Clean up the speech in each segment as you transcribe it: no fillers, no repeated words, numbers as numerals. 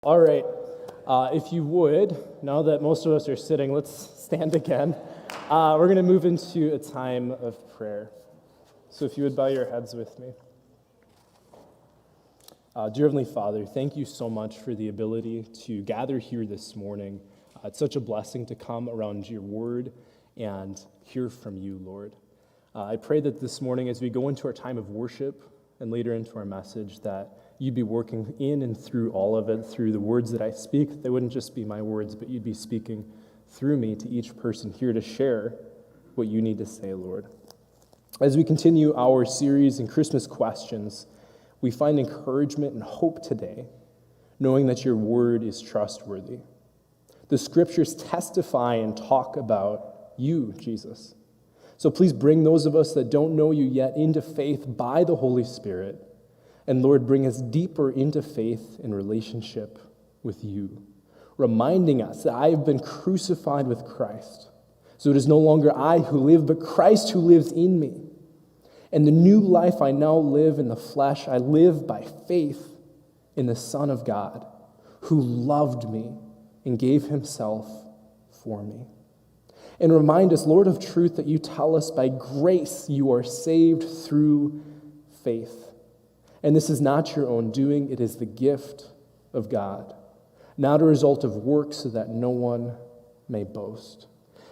All right, if you would, now that most of us are sitting, let's stand again. We're going to move into a time of prayer. So if you would bow your heads with me. Dear Heavenly Father, thank you so much for the ability to gather here this morning. It's such a blessing to come around your word and hear from you, Lord. I pray that this morning as we go into our time of worship and later into our message, that you'd be working in and through all of it, through the words that I speak. They wouldn't just be my words, but you'd be speaking through me to each person here to share what you need to say, Lord. As we continue our series in Christmas questions, we find encouragement and hope today, knowing that your word is trustworthy. The scriptures testify and talk about you, Jesus. So please bring those of us that don't know you yet into faith by the Holy Spirit. And Lord, bring us deeper into faith and relationship with you, reminding us that I have been crucified with Christ. So it is no longer I who live, but Christ who lives in me. And the new life I now live in the flesh, I live by faith in the Son of God, who loved me and gave himself for me. And remind us, Lord of truth, that you tell us by grace you are saved through faith. And this is not your own doing, it is the gift of God, not a result of works so that no one may boast.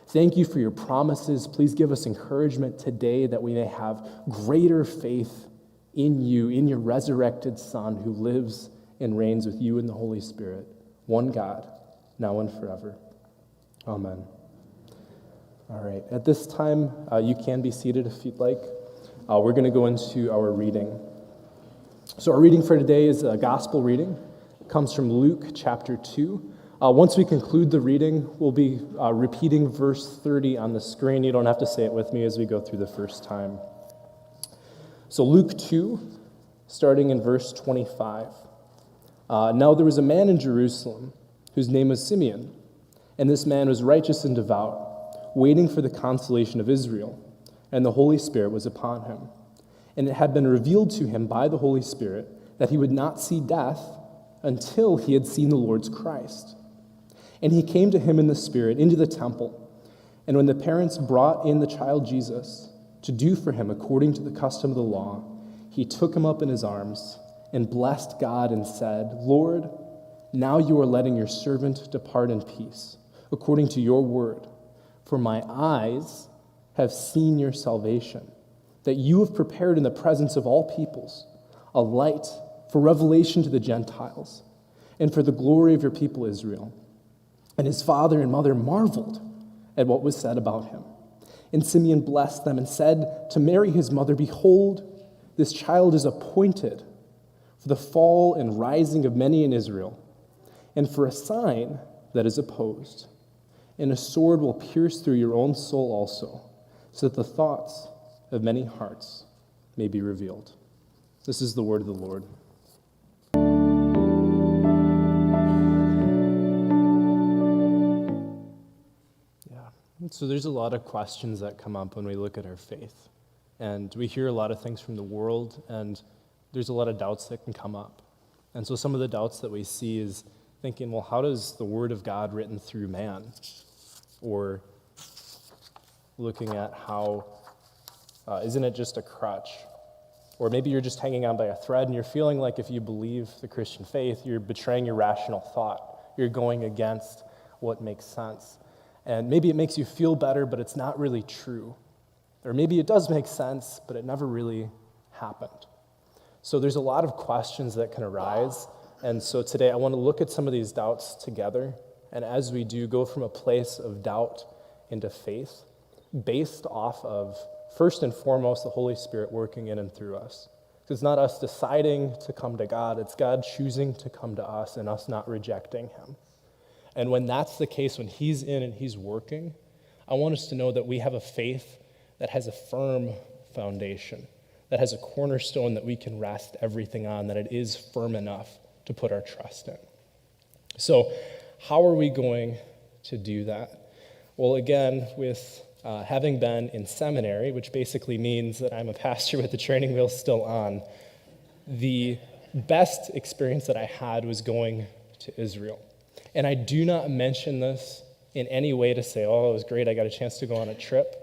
Thank you for your promises. Please give us encouragement today that we may have greater faith in you, in your resurrected Son who lives and reigns with you in the Holy Spirit, one God, now and forever. Amen. All right, at this time, you can be seated if you'd like. We're going to go into our reading. So our reading for today is a gospel reading. It comes from Luke chapter 2. Once we conclude the reading, we'll be repeating verse 30 on the screen. You don't have to say it with me as we go through the first time. So Luke 2, starting in verse 25. Now there was a man in Jerusalem whose name was Simeon, and this man was righteous and devout, waiting for the consolation of Israel, and the Holy Spirit was upon him. And it had been revealed to him by the Holy Spirit that he would not see death until he had seen the Lord's Christ. And he came to him in the Spirit into the temple. And when the parents brought in the child Jesus to do for him according to the custom of the law, he took him up in his arms and blessed God and said, Lord, now you are letting your servant depart in peace, according to your word. For my eyes have seen your salvation, that you have prepared in the presence of all peoples a light for revelation to the Gentiles and for the glory of your people Israel. And his father and mother marveled at what was said about him. And Simeon blessed them and said to Mary his mother, Behold, this child is appointed for the fall and rising of many in Israel, and for a sign that is opposed. And a sword will pierce through your own soul also, so that the thoughts of many hearts may be revealed. This is the word of the Lord. Yeah, so there's a lot of questions that come up when we look at our faith. And we hear a lot of things from the world, and there's a lot of doubts that can come up. And so some of the doubts that we see is thinking, well, how does the word of God written through man? Or looking at how isn't it just a crutch? Or maybe you're just hanging on by a thread and you're feeling like if you believe the Christian faith, you're betraying your rational thought. You're going against what makes sense. And maybe it makes you feel better, but it's not really true. Or maybe it does make sense, but it never really happened. So there's a lot of questions that can arise. And so today I want to look at some of these doubts together. And as we do, go from a place of doubt into faith based off of, first and foremost, the Holy Spirit working in and through us. It's not us deciding to come to God. It's God choosing to come to us and us not rejecting him. And when that's the case, when he's in and he's working, I want us to know that we have a faith that has a firm foundation, that has a cornerstone that we can rest everything on, that it is firm enough to put our trust in. So how are we going to do that? Well, again, with having been in seminary, which basically means that I'm a pastor with the training wheels still on, the best experience that I had was going to Israel. And I do not mention this in any way to say, oh, it was great, I got a chance to go on a trip.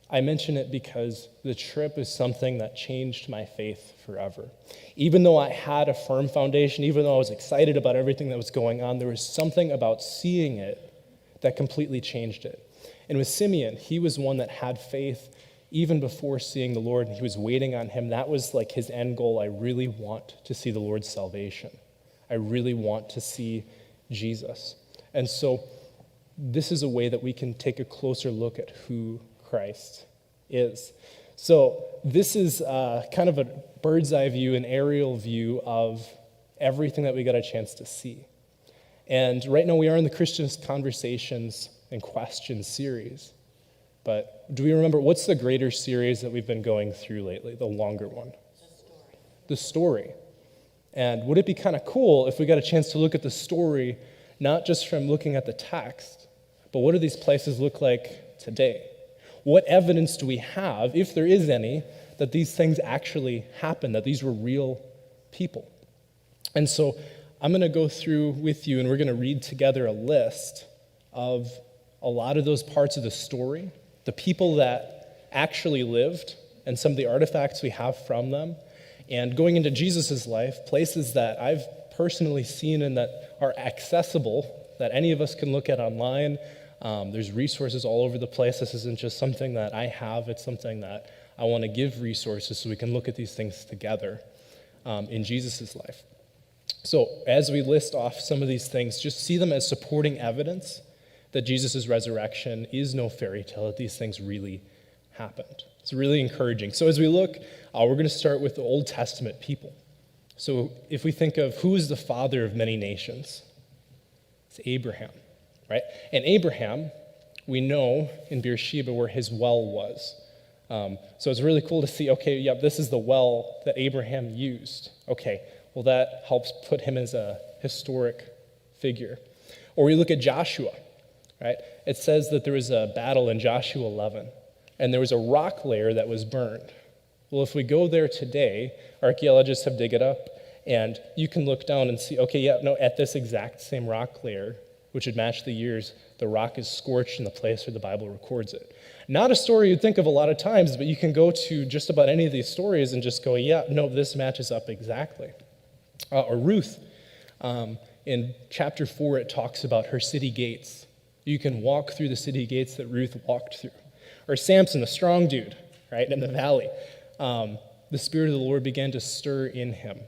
I mention it because the trip is something that changed my faith forever. Even though I had a firm foundation, even though I was excited about everything that was going on, there was something about seeing it that completely changed it. And with Simeon, he was one that had faith even before seeing the Lord, and he was waiting on him. That was like his end goal. I really want to see the Lord's salvation. I really want to see Jesus. And so this is a way that we can take a closer look at who Christ is. So this is kind of a bird's eye view, an aerial view of everything that we got a chance to see. And right now we are in the Christian Conversations and Questions series. But do we remember, what's the greater series that we've been going through lately, the longer one? The story. And would it be kind of cool if we got a chance to look at the story, not just from looking at the text, but what do these places look like today? What evidence do we have, if there is any, that these things actually happened, that these were real people? And so I'm going to go through with you, and we're going to read together a list of a lot of those parts of the story, the people that actually lived, and some of the artifacts we have from them, and going into Jesus' life, places that I've personally seen and that are accessible, that any of us can look at online. There's resources all over the place. This isn't just something that I have. It's something that I want to give resources so we can look at these things together in Jesus' life. So as we list off some of these things, just see them as supporting evidence that Jesus' resurrection is no fairy tale, that these things really happened. It's really encouraging. So as we look, we're going to start with the Old Testament people. So if we think of who is the father of many nations, it's Abraham, right? And Abraham, we know in Beersheba where his well was. So it's really cool to see, okay, yep, this is the well that Abraham used. Okay, well, that helps put him as a historic figure. Or we look at Joshua, right? It says that there was a battle in Joshua 11, and there was a rock layer that was burned. Well, if we go there today, archaeologists have dug it up, and you can look down and see, okay, yeah, no, at this exact same rock layer, which would match the years, the rock is scorched in the place where the Bible records it. Not a story you'd think of a lot of times, but you can go to just about any of these stories and just go, yeah, no, this matches up exactly. Or Ruth, in chapter 4, it talks about her city gates. You can walk through the city gates that Ruth walked through. Or Samson, the strong dude, right, in the valley. The Spirit of the Lord began to stir in him,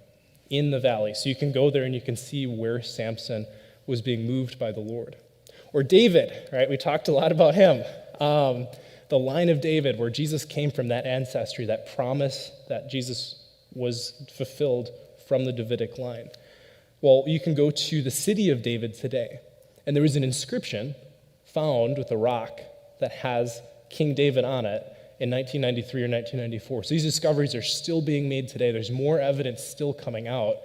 in the valley. So you can go there and you can see where Samson was being moved by the Lord. Or David, right, we talked a lot about him. The line of David, where Jesus came from, that ancestry, that promise that Jesus was fulfilled from the Davidic line. Well, you can go to the city of David today, and there is an inscription found with a rock that has King David on it in 1993 or 1994. So these discoveries are still being made today. There's more evidence still coming out.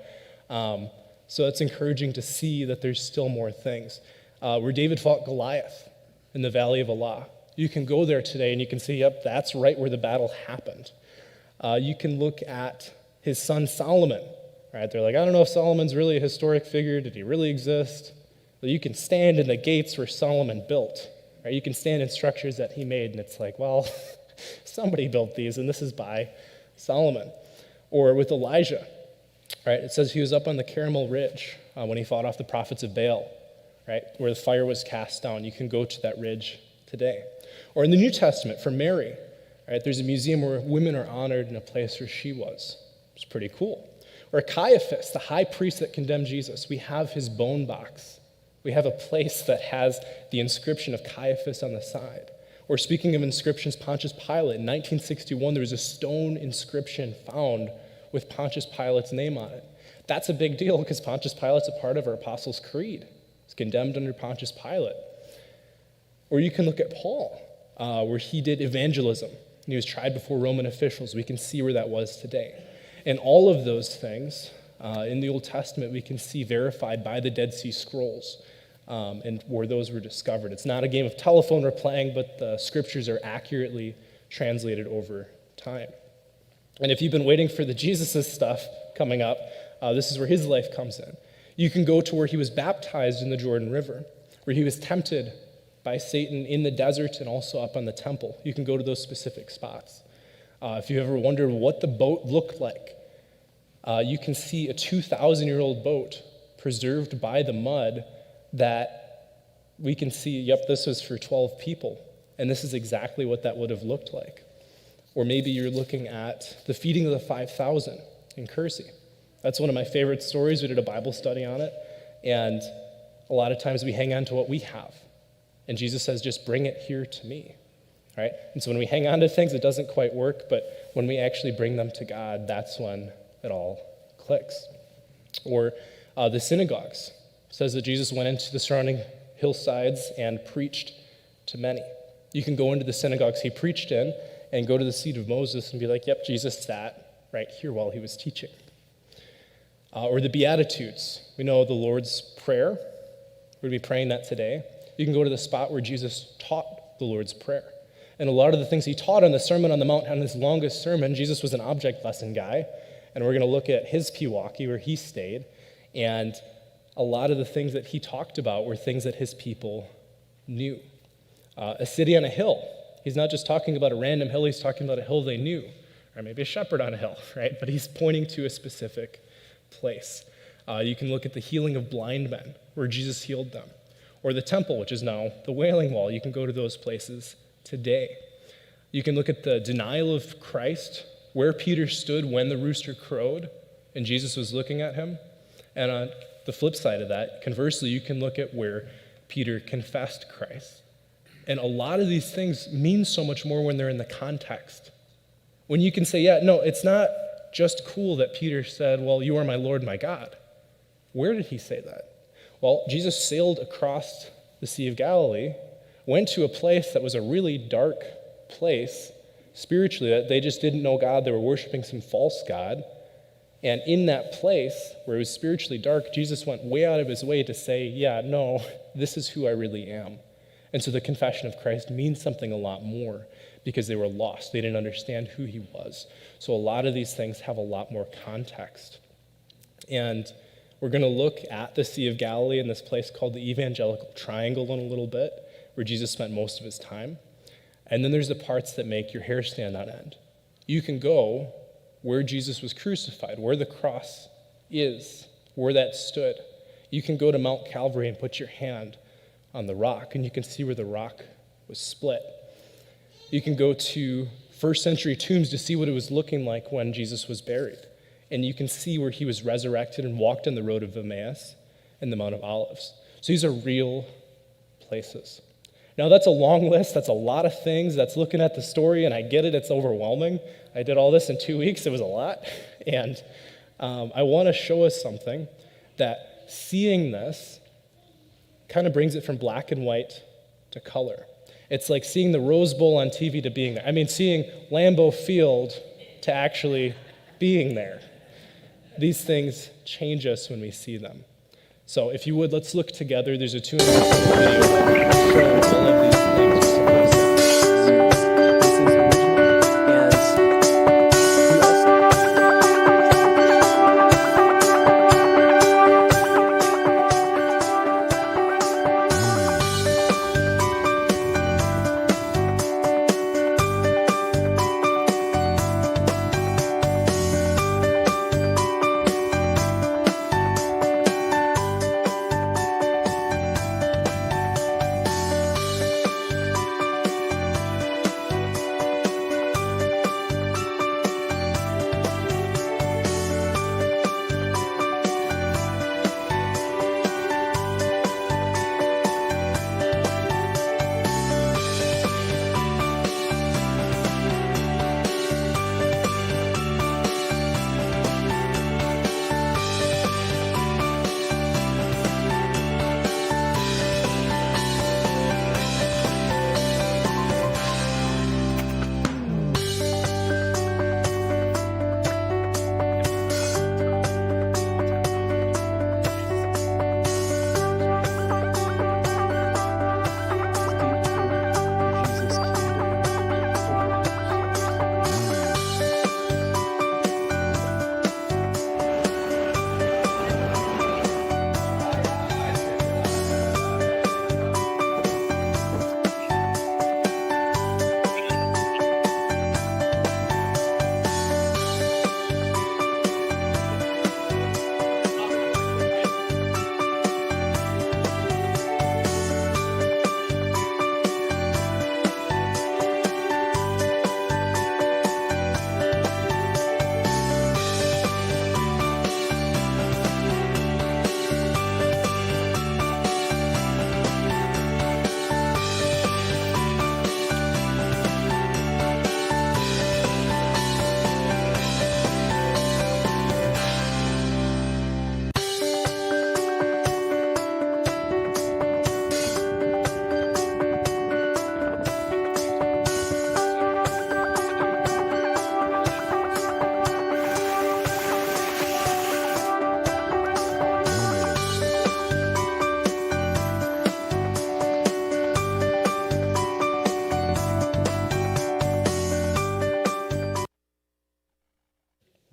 So it's encouraging to see that there's still more things. Where David fought Goliath in the Valley of Elah. You can go there today and you can see, yep, that's right where the battle happened. You can look at his son Solomon. Right? They're like, I don't know if Solomon's really a historic figure. Did he really exist? Well, you can stand in the gates where Solomon built. Right? You can stand in structures that he made, and it's like, well, somebody built these, and this is by Solomon. Or with Elijah, right? It says he was up on the Carmel Ridge when he fought off the prophets of Baal, right? Where the fire was cast down. You can go to that ridge today. Or in the New Testament, for Mary, right? There's a museum where women are honored in a place where she was. It's pretty cool. Or Caiaphas, the high priest that condemned Jesus. We have his bone box. We have a place that has the inscription of Caiaphas on the side. Or speaking of inscriptions, Pontius Pilate. In 1961, there was a stone inscription found with Pontius Pilate's name on it. That's a big deal because Pontius Pilate's a part of our Apostles' Creed. He's condemned under Pontius Pilate. Or you can look at Paul, where he did evangelism. And he was tried before Roman officials. We can see where that was today. And all of those things in the Old Testament we can see verified by the Dead Sea Scrolls and where those were discovered. It's not a game of telephone we're playing, but the scriptures are accurately translated over time. And if you've been waiting for the Jesus stuff coming up, this is where his life comes in. You can go to where he was baptized in the Jordan River, where he was tempted by Satan in the desert and also up on the temple. You can go to those specific spots. If you ever wondered what the boat looked like, you can see a 2,000-year-old boat preserved by the mud that we can see, yep, this was for 12 people. And this is exactly what that would have looked like. Or maybe you're looking at the feeding of the 5,000 in Kursi. That's one of my favorite stories. We did a Bible study on it. And a lot of times we hang on to what we have. And Jesus says, just bring it here to me. Right? And so when we hang on to things, it doesn't quite work. But when we actually bring them to God, that's when it all clicks. Or the synagogues. It says that Jesus went into the surrounding hillsides and preached to many. You can go into the synagogues he preached in and go to the seat of Moses and be like, yep, Jesus sat right here while he was teaching. Or the Beatitudes. We know the Lord's Prayer. We're going to be praying that today. You can go to the spot where Jesus taught the Lord's Prayer. And a lot of the things he taught on the Sermon on the Mount, on his longest sermon, Jesus was an object lesson guy. And we're going to look at his Pewaukee, where he stayed. And a lot of the things that he talked about were things that his people knew. A city on a hill. He's not just talking about a random hill, he's talking about a hill they knew. Or maybe a shepherd on a hill, right? But he's pointing to a specific place. You can look at the healing of blind men, where Jesus healed them. Or the temple, which is now the Wailing Wall. You can go to those places today. You can look at the denial of Christ, where Peter stood when the rooster crowed, and Jesus was looking at him. And on the flip side of that, conversely, you can look at where Peter confessed Christ. And a lot of these things mean so much more when they're in the context. When you can say, yeah, no, it's not just cool that Peter said, well, you are my Lord, my God. Where did he say that? Well, Jesus sailed across the Sea of Galilee, went to a place that was a really dark place spiritually, that they just didn't know God. They were worshiping some false god. And in that place where it was spiritually dark, Jesus went way out of his way to say, yeah, no, this is who I really am. And so the confession of Christ means something a lot more because they were lost. They didn't understand who he was. So a lot of these things have a lot more context. And we're going to look at the Sea of Galilee in this place called the Evangelical Triangle in a little bit, where Jesus spent most of his time. And then there's the parts that make your hair stand on end. You can go where Jesus was crucified, where the cross is, where that stood. You can go to Mount Calvary and put your hand on the rock, and you can see where the rock was split. You can go to first century tombs to see what it was looking like when Jesus was buried. And you can see where he was resurrected and walked on the road of Emmaus and the Mount of Olives. So these are real places. Now that's a long list, that's a lot of things, that's looking at the story, and I get it, it's overwhelming. I did all this in 2 weeks, it was a lot. And I want to show us something that seeing this kind of brings it from black and white to color. It's like seeing the Rose Bowl on TV to being there. I mean, seeing Lambeau Field to actually being there. These things change us when we see them. So if you would, let's look together. There's a 2-minute video that shows all of these things.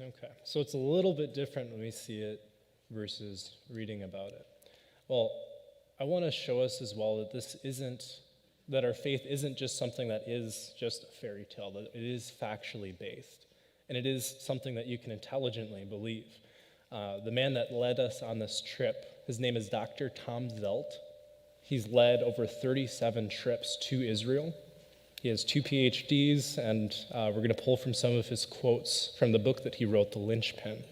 Okay, so it's a little bit different when we see it versus reading about it. Well, I want to show us as well that our faith isn't just something that is just a fairy tale, that it is factually based, and it is something that you can intelligently believe. The man that led us on this trip, his name is Dr. Tom Zelt. He's led over 37 trips to Israel. He has 2 PhDs, and we're going to pull from some of his quotes from the book that he wrote, The Linchpin.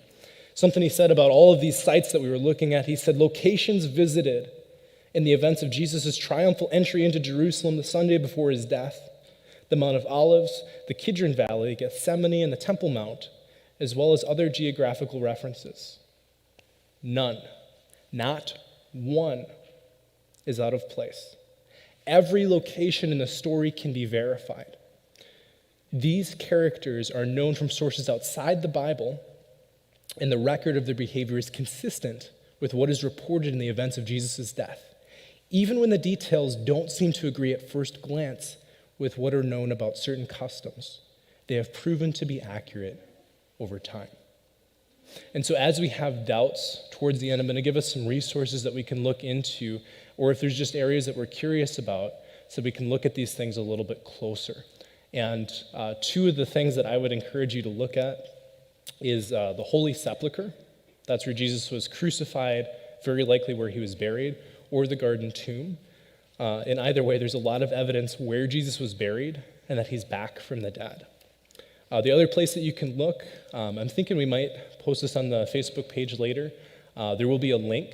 Something he said about all of these sites that we were looking at, he said, locations visited in the events of Jesus' triumphal entry into Jerusalem the Sunday before his death, the Mount of Olives, the Kidron Valley, Gethsemane, and the Temple Mount, as well as other geographical references. None, not one, is out of place. Every location in the story can be verified. These characters are known from sources outside the Bible, and the record of their behavior is consistent with what is reported in the events of Jesus' death, even when the details don't seem to agree at first glance with what are known about certain customs. They have proven to be accurate over time. And so as we have doubts towards the end, I'm going to give us some resources that we can look into, or if there's just areas that we're curious about, so we can look at these things a little bit closer. And 2 of the things that I would encourage you to look at is the Holy Sepulchre. That's where Jesus was crucified, very likely where he was buried, or the Garden Tomb. In either way, there's a lot of evidence where Jesus was buried and that he's back from the dead. The other place that you can look, I'm thinking we might post this on the Facebook page later. There will be a link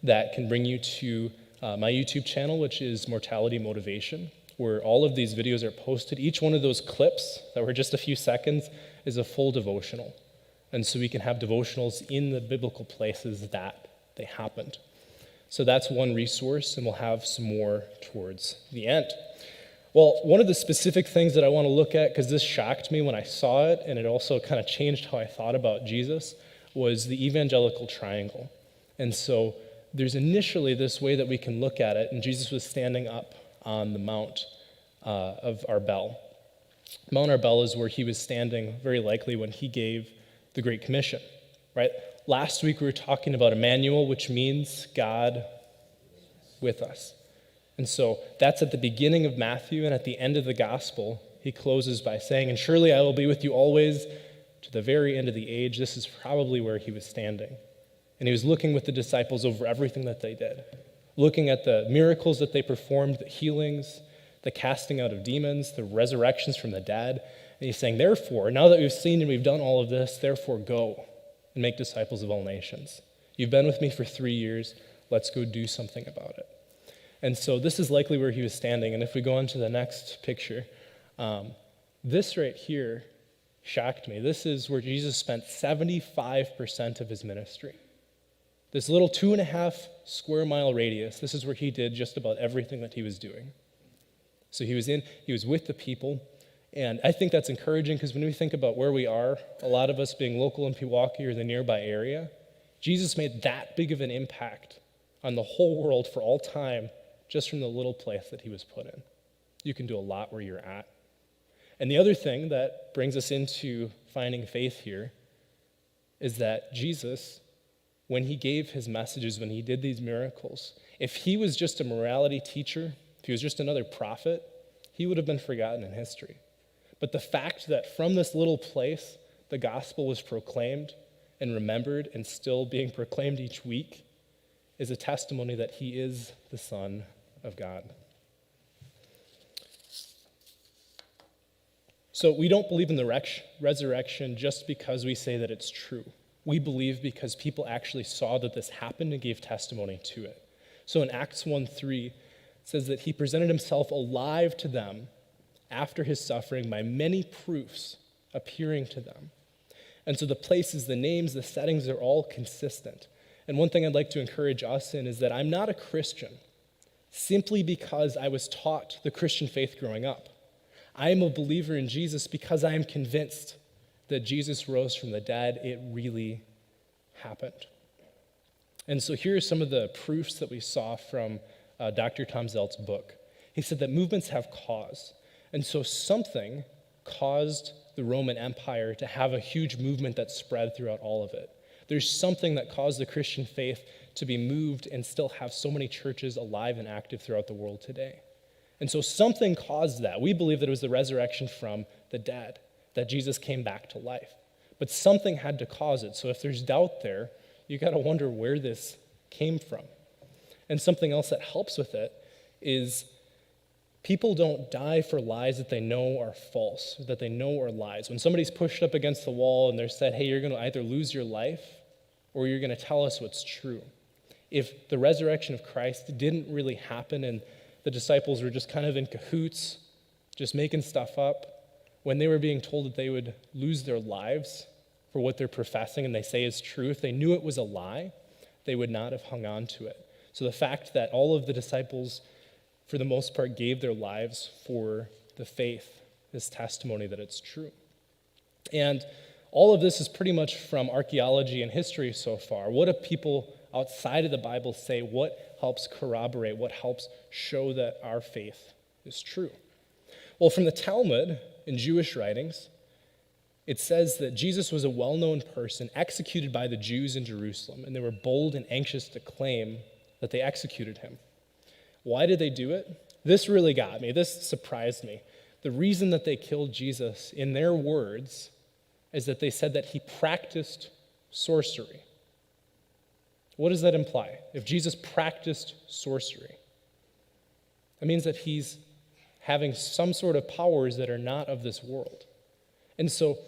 that can bring you to my YouTube channel, which is Mortality Motivation, where all of these videos are posted. Each one of those clips that were just a few seconds is a full devotional. And so we can have devotionals in the biblical places that they happened. So that's one resource, and we'll have some more towards the end. Well, one of the specific things that I want to look at, because this shocked me when I saw it, and it also kind of changed how I thought about Jesus, was the evangelical triangle. And so there's initially this way that we can look at it, and Jesus was standing up on the Mount of Arbel. Mount Arbel is where he was standing very likely when he gave the Great Commission, right? Last week we were talking about Emmanuel, which means God with us. And so that's at the beginning of Matthew, and at the end of the gospel, he closes by saying, "And surely I will be with you always to the very end of the age." This is probably where he was standing. And he was looking with the disciples over everything that they did, looking at the miracles that they performed, the healings, the casting out of demons, the resurrections from the dead. And he's saying, therefore, now that we've seen and we've done all of this, therefore go and make disciples of all nations. You've been with me for 3 years. Let's go do something about it. And so this is likely where he was standing. And if we go on to the next picture, this right here shocked me. This is where Jesus spent 75% of his ministry. This little 2.5 square mile radius, this is where he did just about everything that he was doing. So he was with the people. And I think that's encouraging because when we think about where we are, a lot of us being local in Pewaukee or the nearby area, Jesus made that big of an impact on the whole world for all time just from the little place that he was put in. You can do a lot where you're at. And the other thing that brings us into finding faith here is that Jesus, when he gave his messages, when he did these miracles, if he was just a morality teacher, if he was just another prophet, he would have been forgotten in history. But the fact that from this little place, the gospel was proclaimed and remembered and still being proclaimed each week is a testimony that he is the Son of God. So we don't believe in the resurrection just because we say that it's true. We believe because people actually saw that this happened and gave testimony to it. So in Acts 1:3, it says that he presented himself alive to them after his suffering by many proofs appearing to them. And so the places, the names, the settings are all consistent. And one thing I'd like to encourage us in is that I'm not a Christian simply because I was taught the Christian faith growing up. I am a believer in Jesus because I am convinced that Jesus rose from the dead. It really happened. And so here are some of the proofs that we saw from Dr. Tom Zelt's book. He said that movements have cause. And so something caused the Roman Empire to have a huge movement that spread throughout all of it. There's something that caused the Christian faith to be moved and still have so many churches alive and active throughout the world today. And so something caused that. We believe that it was the resurrection from the dead, that Jesus came back to life. But something had to cause it. So if there's doubt there, you got to wonder where this came from. And something else that helps with it is people don't die for lies that they know are false, that they know are lies. When somebody's pushed up against the wall and they're said, hey, you're going to either lose your life or you're going to tell us what's true. If the resurrection of Christ didn't really happen and the disciples were just kind of in cahoots, just making stuff up, when they were being told that they would lose their lives for what they're professing and they say is true, if they knew it was a lie, they would not have hung on to it. So the fact that all of the disciples, for the most part, gave their lives for the faith is testimony that it's true. And all of this is pretty much from archaeology and history so far. What do people outside of the Bible say? What helps corroborate? What helps show that our faith is true? Well, from the Talmud in Jewish writings, it says that Jesus was a well-known person executed by the Jews in Jerusalem, and they were bold and anxious to claim that they executed him. Why did they do it? This really got me. This surprised me. The reason that they killed Jesus, in their words, is that they said that he practiced sorcery. What does that imply? If Jesus practiced sorcery, that means that he's having some sort of powers that are not of this world. And so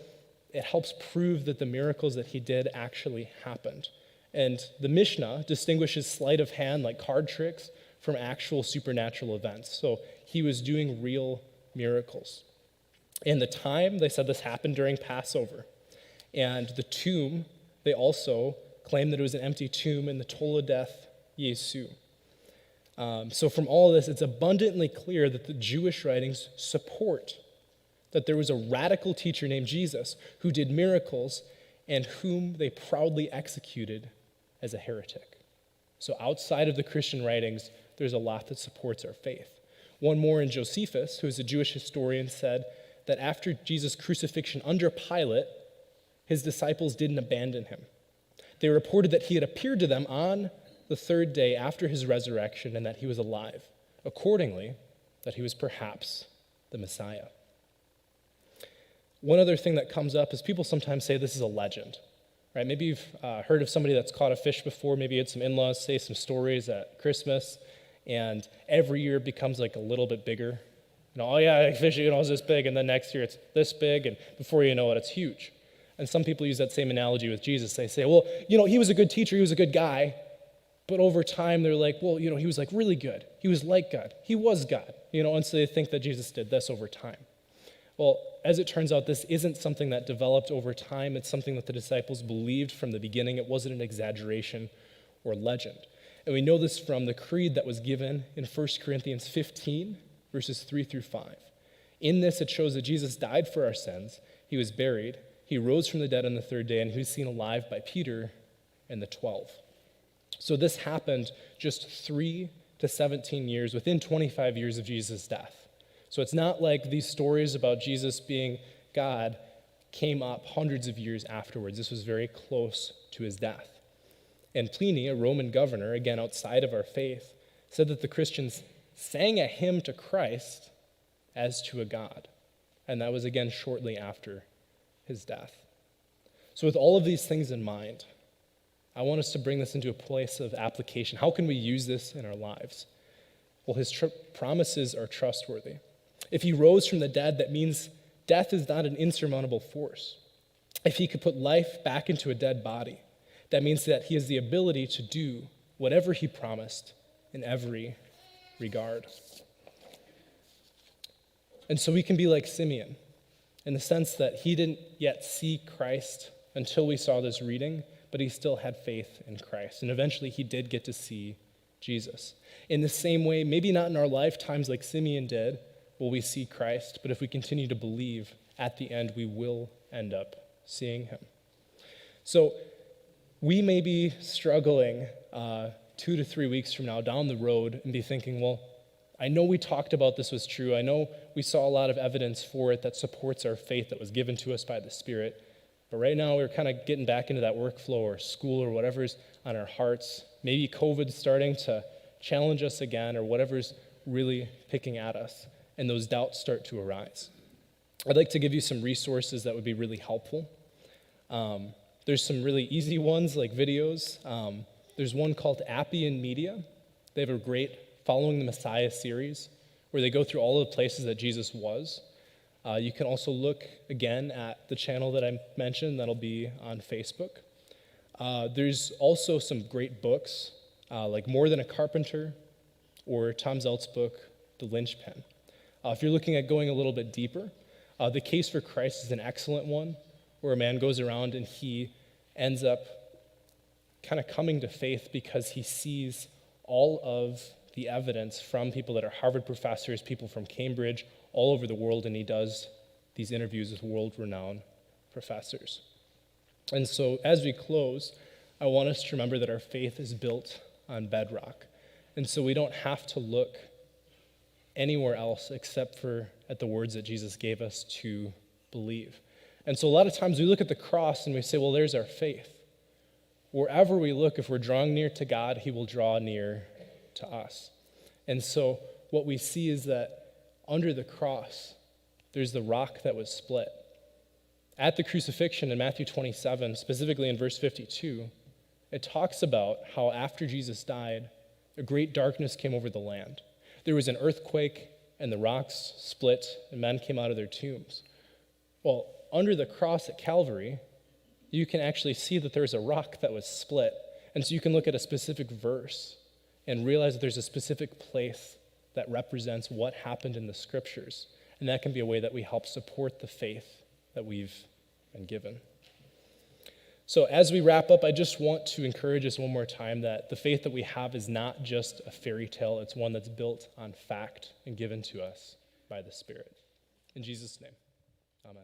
it helps prove that the miracles that he did actually happened. And the Mishnah distinguishes sleight of hand, like card tricks, from actual supernatural events. So he was doing real miracles. In the time, they said this happened during Passover. And the tomb, they also claimed that it was an empty tomb in the Toledeth Yesu. So from all of this, it's abundantly clear that the Jewish writings support that there was a radical teacher named Jesus who did miracles and whom they proudly executed as a heretic. So outside of the Christian writings, there's a lot that supports our faith. One more in Josephus, who is a Jewish historian, said that after Jesus' crucifixion under Pilate, his disciples didn't abandon him. They reported that he had appeared to them on the third day after his resurrection and that he was alive. Accordingly, that he was perhaps the Messiah. One other thing that comes up is people sometimes say this is a legend, right? Maybe you've heard of somebody that's caught a fish before. Maybe you had some in-laws say some stories at Christmas, and every year it becomes like a little bit bigger. Oh yeah, a fish, is this big, and then next year it's this big, and before you know it, it's huge. And some people use that same analogy with Jesus. They say, well, he was a good teacher, he was a good guy, but over time they're like, well, he was like really good. He was like God. He was God, and so they think that Jesus did this over time. Well, as it turns out, this isn't something that developed over time. It's something that the disciples believed from the beginning. It wasn't an exaggeration or legend. And we know this from the creed that was given in 1 Corinthians 15, verses 3 through 5. In this, it shows that Jesus died for our sins. He was buried. He rose from the dead on the third day, and he was seen alive by Peter and the 12. So this happened just 3 to 17 years, within 25 years of Jesus' death. So it's not like these stories about Jesus being God came up hundreds of years afterwards. This was very close to his death. And Pliny, a Roman governor, again outside of our faith, said that the Christians sang a hymn to Christ as to a God. And that was again shortly after his death. So with all of these things in mind, I want us to bring this into a place of application. How can we use this in our lives? Well, his promises are trustworthy. If he rose from the dead, that means death is not an insurmountable force. If he could put life back into a dead body, that means that he has the ability to do whatever he promised in every regard. And so we can be like Simeon in the sense that he didn't yet see Christ until we saw this reading, but he still had faith in Christ. And eventually he did get to see Jesus. In the same way, maybe not in our lifetimes like Simeon did, will we see Christ, but if we continue to believe, at the end we will end up seeing him. So we may be struggling 2 to 3 weeks from now down the road and be thinking, well, I know we talked about this was true. I know we saw a lot of evidence for it that supports our faith that was given to us by the Spirit. But right now, we're kind of getting back into that workflow or school or whatever's on our hearts. Maybe COVID's starting to challenge us again, or whatever's really picking at us, and those doubts start to arise. I'd like to give you some resources that would be really helpful. There's some really easy ones like videos. There's one called Apacian Media. They have a great Following the Messiah series where they go through all of the places that Jesus was. You can also look again at the channel that I mentioned that'll be on Facebook. There's also some great books like More Than a Carpenter or Tom Zelt's book, The Linchpin. If you're looking at going a little bit deeper, The Case for Christ is an excellent one where a man goes around and he ends up kind of coming to faith because he sees all of the evidence from people that are Harvard professors, people from Cambridge, all over the world, and he does these interviews with world-renowned professors. And so as we close, I want us to remember that our faith is built on bedrock. And so we don't have to look anywhere else except for at the words that Jesus gave us to believe. And so a lot of times we look at the cross and we say, well, there's our faith. Wherever we look, if we're drawing near to God, he will draw near to us. And so what we see is that under the cross, there's the rock that was split. At the crucifixion in Matthew 27, specifically in verse 52, it talks about how after Jesus died, a great darkness came over the land. There was an earthquake, and the rocks split, and men came out of their tombs. Well, under the cross at Calvary, you can actually see that there's a rock that was split. And so you can look at a specific verse and realize that there's a specific place that represents what happened in the scriptures. And that can be a way that we help support the faith that we've been given. So as we wrap up, I just want to encourage us one more time that the faith that we have is not just a fairy tale. It's one that's built on fact and given to us by the Spirit. In Jesus' name, amen.